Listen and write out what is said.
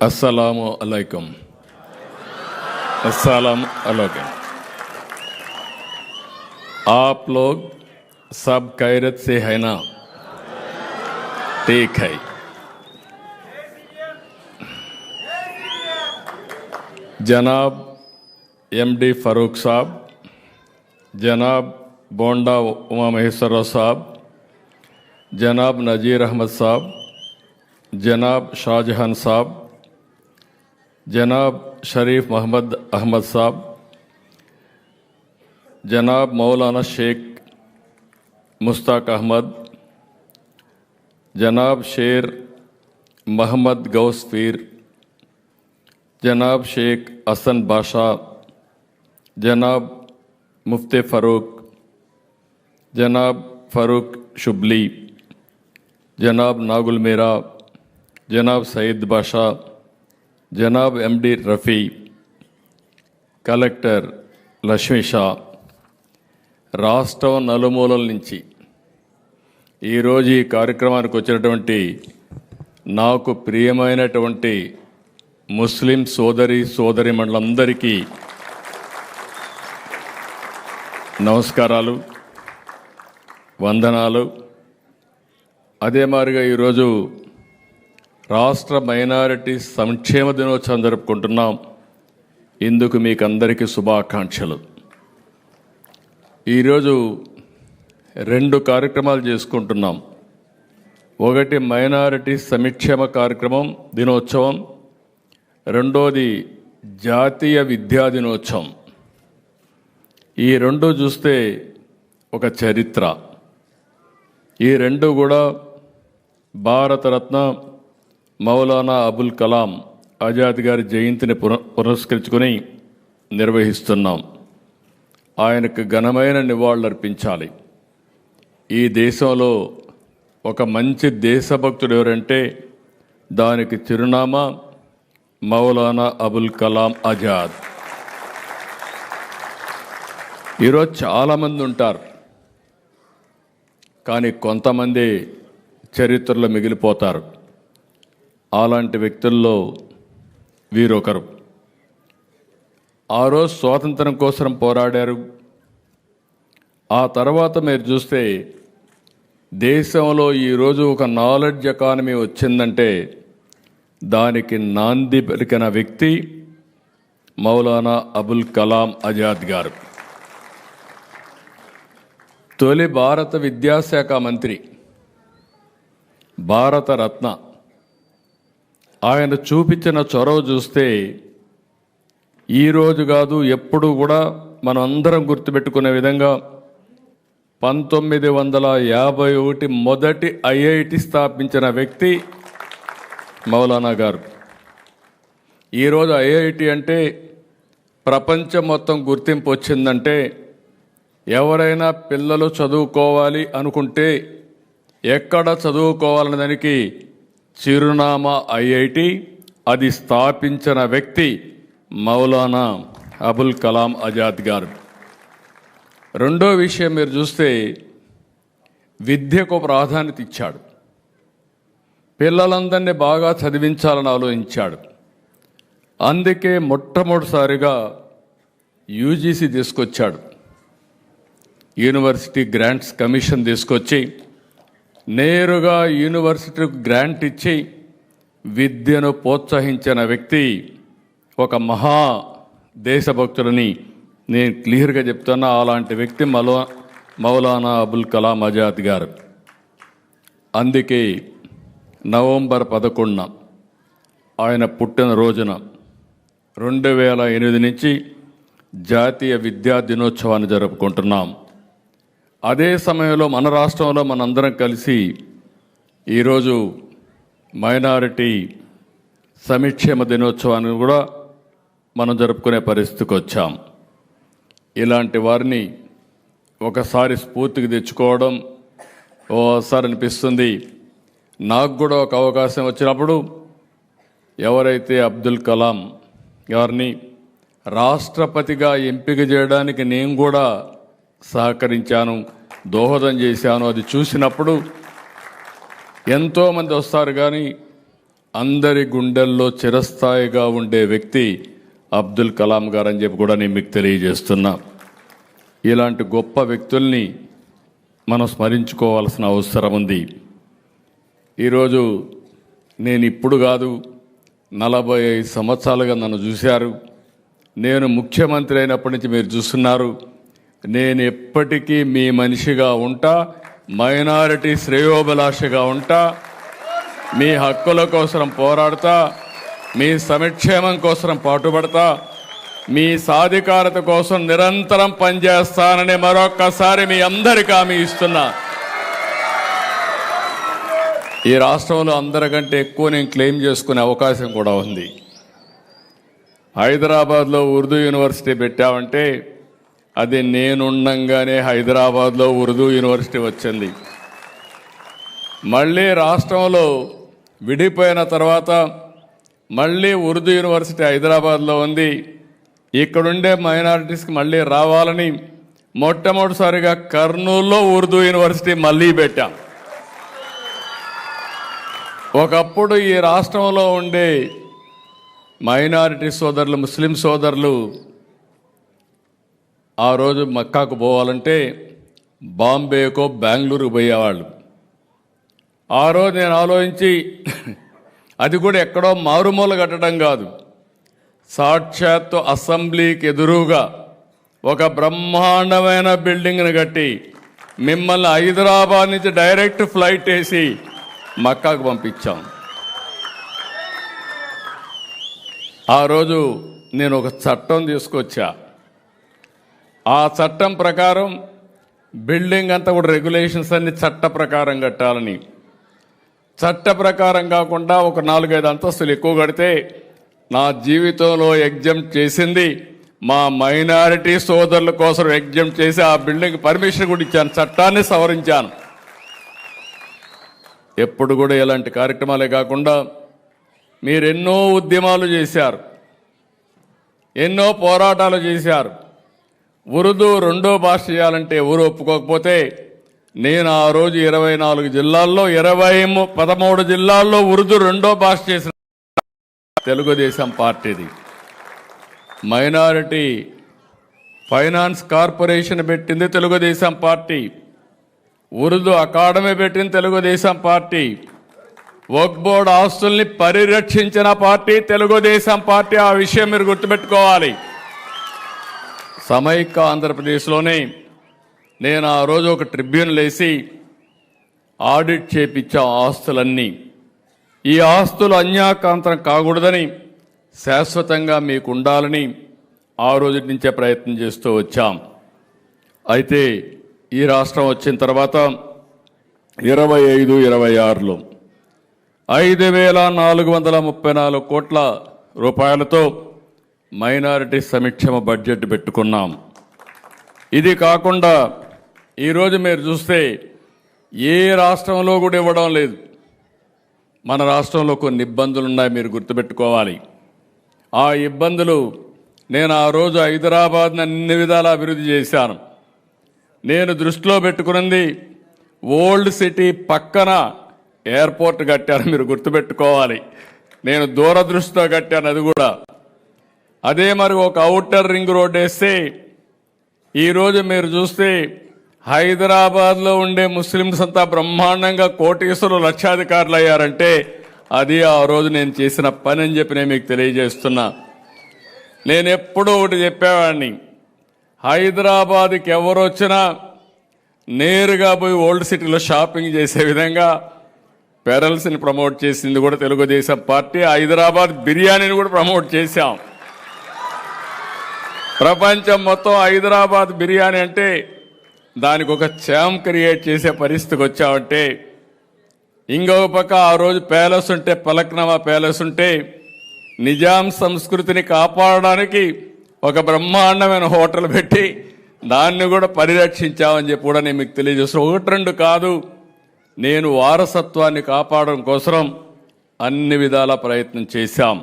अस्सलामु अलैकुम। अस्सलाम अलैकुम। आप लोग सब खैरियत से है ना? ठीक है। जनाब एमडी फारूक साहब, जनाब बोंडा उमा महेश्वरराव साहब, जनाब नज़ीर अहमद साहब, जनाब शाहजहान साहब, जनाब शरीफ मोहम्मद अहमद साहब, जनाब मौलाना शेख मुश्ताक अहमद, जनाब शेर मोहम्मद गौस पीर, जनाब शेख हसन बादशाह, जनाब मुफ्ती फ़ारूक, जनाब फ़ारूक शुबली, जनाब नागुल मेरा, जनाब सईद बादशाह, जनाब एमडी रफ़ी, कलेक्टर లక్ష్మీ షా, రాష్ట్రం నలుమూలల నుంచి ఈరోజు ఈ కార్యక్రమానికి వచ్చినటువంటి నాకు ప్రియమైనటువంటి ముస్లిం సోదరీమణులందరికీ నమస్కారాలు, వందనాలు. అదే మాదిరిగా ఈరోజు రాష్ట్ర మైనారిటీ సంక్షేమ దినోత్సవం జరుపుకుంటున్నాం. ఇందుకు మీకు అందరికీ శుభాకాంక్షలు. ఈరోజు 2 కార్యక్రమాలు చేసుకుంటున్నాం. ఒకటి మైనారిటీ సంక్షేమ కార్యక్రమం దినోత్సవం, రెండోది జాతీయ విద్యా దినోత్సవం. ఈ 2 చూస్తే ఒక చరిత్ర. ఈ 2 కూడా భారతరత్న మౌలానా అబుల్ కలాం ఆజాద్ గారి జయంతిని పురస్కరించుకొని నిర్వహిస్తున్నాం. ఆయనకు ఘనమైన నివాళులర్పించాలి. ఈ దేశంలో ఒక మంచి దేశభక్తుడు ఎవరంటే దానికి చిరునామా మౌలానా అబుల్ కలాం ఆజాద్. ఈరోజు చాలామంది ఉంటారు, కానీ కొంతమంది చరిత్రలో మిగిలిపోతారు. అలాంటి వ్యక్తుల్లో వీరొకరు. ఆ రోజు స్వాతంత్రం కోసం పోరాడారు. ఆ తర్వాత మీరు చూస్తే దేశంలో ఈరోజు ఒక నాలెడ్జ్ ఎకానమీ వచ్చిందంటే దానికి నాంది పలికిన వ్యక్తి మౌలానా అబుల్ కలాం ఆజాద్ గారు. తొలి భారత విద్యాశాఖ మంత్రి, భారతరత్న. ఆయన చూపించిన చొరవ చూస్తే ఈరోజు కాదు ఎప్పుడు కూడా మనం అందరం గుర్తుపెట్టుకునే విధంగా 1951 మొదటి ఐఐటి స్థాపించిన వ్యక్తి మౌలానా గారు. ఈరోజు ఐఐటి అంటే ప్రపంచం మొత్తం గుర్తింపు వచ్చిందంటే ఎవరైనా పిల్లలు చదువుకోవాలి అనుకుంటే ఎక్కడ చదువుకోవాలనే దానికి చిరునామా ఐఐటి. అది స్థాపించిన వ్యక్తి మౌలానా అబుల్ కలాం ఆజాద్ గారు. రెండో విషయం మీరు చూస్తే విద్యకు ప్రాధాన్యత ఇచ్చాడు. పిల్లలందరినీ బాగా చదివించాలని ఆలోచించాడు. అందుకే మొట్టమొదటిసారిగా యూజీసీ తీసుకొచ్చాడు. యూనివర్సిటీ గ్రాంట్స్ కమిషన్ తీసుకొచ్చి నేరుగా యూనివర్సిటీకి గ్రాంట్ ఇచ్చి విద్యను ప్రోత్సహించిన వ్యక్తి, ఒక మహా దేశభక్తులని నేను క్లియర్గా చెప్తున్నా. అలాంటి వ్యక్తి మౌలానా అబుల్ కలాం ఆజాద్ గారు. అందుకే నవంబర్ 11 ఆయన పుట్టినరోజున 2008 నుంచి జాతీయ విద్యా దినోత్సవాన్ని జరుపుకుంటున్నాం. అదే సమయంలో మన రాష్ట్రంలో మనందరం కలిసి ఈరోజు మైనారిటీ సంక్షేమ దినోత్సవాన్ని కూడా మనం జరుపుకునే పరిస్థితికి వచ్చాం. ఇలాంటి వారిని ఒకసారి స్ఫూర్తికి తెచ్చుకోవడం ఓసారి అనిపిస్తుంది. నాకు కూడా ఒక అవకాశం వచ్చినప్పుడు ఎవరైతే అబ్దుల్ కలాం గారిని రాష్ట్రపతిగా ఎంపిక చేయడానికి నేను కూడా సహకరించాను, దోహదం చేశాను. అది చూసినప్పుడు ఎంతోమంది వస్తారు, కానీ అందరి గుండెల్లో చిరస్థాయిగా ఉండే వ్యక్తి అబ్దుల్ కలాం గారు అని చెప్పి కూడా నేను మీకు తెలియజేస్తున్నా. ఇలాంటి గొప్ప వ్యక్తుల్ని మనం స్మరించుకోవాల్సిన అవసరం ఉంది. ఈరోజు నేను ఇప్పుడు కాదు, 45 సంవత్సరాలుగా నన్ను చూశారు. నేను ముఖ్యమంత్రి అయినప్పటి నుంచి మీరు చూస్తున్నారు. నేను ఎప్పటికీ మీ మనిషిగా ఉంటా, మైనారిటీ శ్రేయోభిలాషిగా ఉంటా, మీ హక్కుల కోసం పోరాడతా, మీ సంక్షేమం కోసం పాటుపడతా, మీ సాధికారత కోసం నిరంతరం పనిచేస్తానని మరొక్కసారి మీ అందరికీ హామీ ఇస్తున్నా. ఈ రాష్ట్రంలో అందరికంటే ఎక్కువ నేను క్లెయిమ్ చేసుకునే అవకాశం కూడా ఉంది. హైదరాబాద్లో ఉర్దూ యూనివర్సిటీ పెట్టామంటే అది నేనుండంగానే హైదరాబాద్లో ఉర్దూ యూనివర్సిటీ వచ్చింది. మళ్ళీ రాష్ట్రంలో విడిపోయిన తర్వాత మళ్ళీ ఉర్దూ యూనివర్సిటీ హైదరాబాద్లో ఉంది. ఇక్కడుండే మైనారిటీస్కి మళ్ళీ రావాలని మొట్టమొదటిసారిగా కర్నూలులో ఉర్దూ యూనివర్సిటీ మళ్ళీ పెట్టాం. ఒకప్పుడు ఈ రాష్ట్రంలో ఉండే మైనారిటీ సోదరులు, ముస్లిం సోదరులు ఆ రోజు మక్కాకు పోవాలంటే బాంబేకో బెంగళూరుకు పోయేవాళ్ళు. ఆ రోజు నేను ఆలోచించి అది కూడా ఎక్కడో మారుమూల కట్టడం కాదు, సాక్షాత్తు అసెంబ్లీకి ఎదురుగా ఒక బ్రహ్మాండమైన బిల్డింగ్ని కట్టి మిమ్మల్ని హైదరాబాద్ నుంచి డైరెక్ట్ ఫ్లైట్ వేసి మక్కాకు పంపించాం. ఆ రోజు నేను ఒక చట్టం తీసుకొచ్చా. ఆ చట్టం ప్రకారం బిల్డింగ్ అంతా కూడా రెగ్యులేషన్స్ అన్ని చట్ట ప్రకారం కట్టాలని. చట్ట ప్రకారం కాకుండా ఒక 4-5 అంతస్తులు ఎక్కువ కడితే నా జీవితంలో ఎగ్జామ్ట్ చేసింది మా మైనారిటీ సోదరుల కోసం ఎగ్జామ్ట్ చేసి ఆ బిల్డింగ్ పర్మిషన్ కూడా ఇచ్చాను, చట్టాన్ని సవరించాను. ఎప్పుడు కూడా ఇలాంటి కార్యక్రమాలే కాకుండా మీరు ఎన్నో ఉద్యమాలు చేశారు, ఎన్నో పోరాటాలు చేశారు. ఉర్దూ రెండో భాష చేయాలంటే ఎవరు ఒప్పుకోకపోతే నేను ఆ రోజు 24 జిల్లాల్లో 13 జిల్లాల్లో ఉర్దూ రెండో భాష చేసిన తెలుగుదేశం పార్టీది. మైనారిటీ ఫైనాన్స్ కార్పొరేషన్ పెట్టింది తెలుగుదేశం పార్టీ, ఉర్దూ అకాడమీ పెట్టింది తెలుగుదేశం పార్టీ, వక్ఫ్ బోర్డు ఆస్తుల్ని పరిరక్షించిన పార్టీ తెలుగుదేశం పార్టీ. ఆ విషయం మీరు గుర్తుపెట్టుకోవాలి. సమైక్య ఆంధ్రప్రదేశ్లోనే నేను ఆ రోజు ఒక ట్రిబ్యునల్ వేసి ఆడిట్ చేపించా ఆస్తులన్నీ. ఈ ఆస్తులు అన్యాకాంతం కాకూడదని, శాశ్వతంగా మీకు ఉండాలని ఆ రోజు నుంచే ప్రయత్నం చేస్తూ వచ్చాం. అయితే ఈ రాష్ట్రం వచ్చిన తర్వాత 25-26లో 5,434 కోట్ల రూపాయలతో మైనారిటీ సంక్షేమ బడ్జెట్ పెట్టుకున్నాం. ఇది కాకుండా ఈరోజు మీరు చూస్తే ఏ రాష్ట్రంలో కూడా ఇవ్వడం లేదు. మన రాష్ట్రంలో కొన్ని ఇబ్బందులు ఉన్నాయి, మీరు గుర్తుపెట్టుకోవాలి. ఆ ఇబ్బందులు నేను ఆ రోజు హైదరాబాద్ని అన్ని విధాలా అభివృద్ధి చేశాను. నేను దృష్టిలో పెట్టుకున్నది ఓల్డ్ సిటీ పక్కన ఎయిర్పోర్ట్ కట్టాను, మీరు గుర్తుపెట్టుకోవాలి. నేను దూరదృష్టితో కట్టాను అది కూడా. అదే మరి ఒక ఔటర్ రింగ్ రోడ్ వేస్తే ఈరోజు మీరు చూస్తే హైదరాబాద్లో ఉండే ముస్లిమ్స్ అంతా బ్రహ్మాండంగా కోటీశ్వరులు, లక్షాధికారులు అయ్యారంటే అది ఆ రోజు నేను చేసిన పని అని చెప్పి నేను మీకు తెలియజేస్తున్నా. నేను ఎప్పుడూ ఒకటి చెప్పేవాడిని, హైదరాబాద్కి ఎవరు వచ్చినా నేరుగా పోయి ఓల్డ్ సిటీలో షాపింగ్ చేసే విధంగా పెరల్స్ని ప్రమోట్ చేసింది కూడా తెలుగుదేశం పార్టీ. హైదరాబాద్ బిర్యానీని కూడా ప్రమోట్ చేశాం. ప్రపంచం మొత్తం హైదరాబాద్ బిర్యానీ అంటే దానికి ఒక ఛామ్ క్రియేట్ చేసే పరిస్థితికి వచ్చామంటే, ఇంకొక పక్క ఆ రోజు ప్యాలెస్ ఉంటే, పలక్నామా ప్యాలెస్ ఉంటే నిజాం సంస్కృతిని కాపాడడానికి ఒక బ్రహ్మాండమైన హోటల్ పెట్టి దాన్ని కూడా పరిరక్షించామని చెప్పి కూడా నేను మీకు తెలియజేస్తాను. 1-2 కాదు, నేను వారసత్వాన్ని కాపాడడం కోసం అన్ని విధాల ప్రయత్నం చేశాం.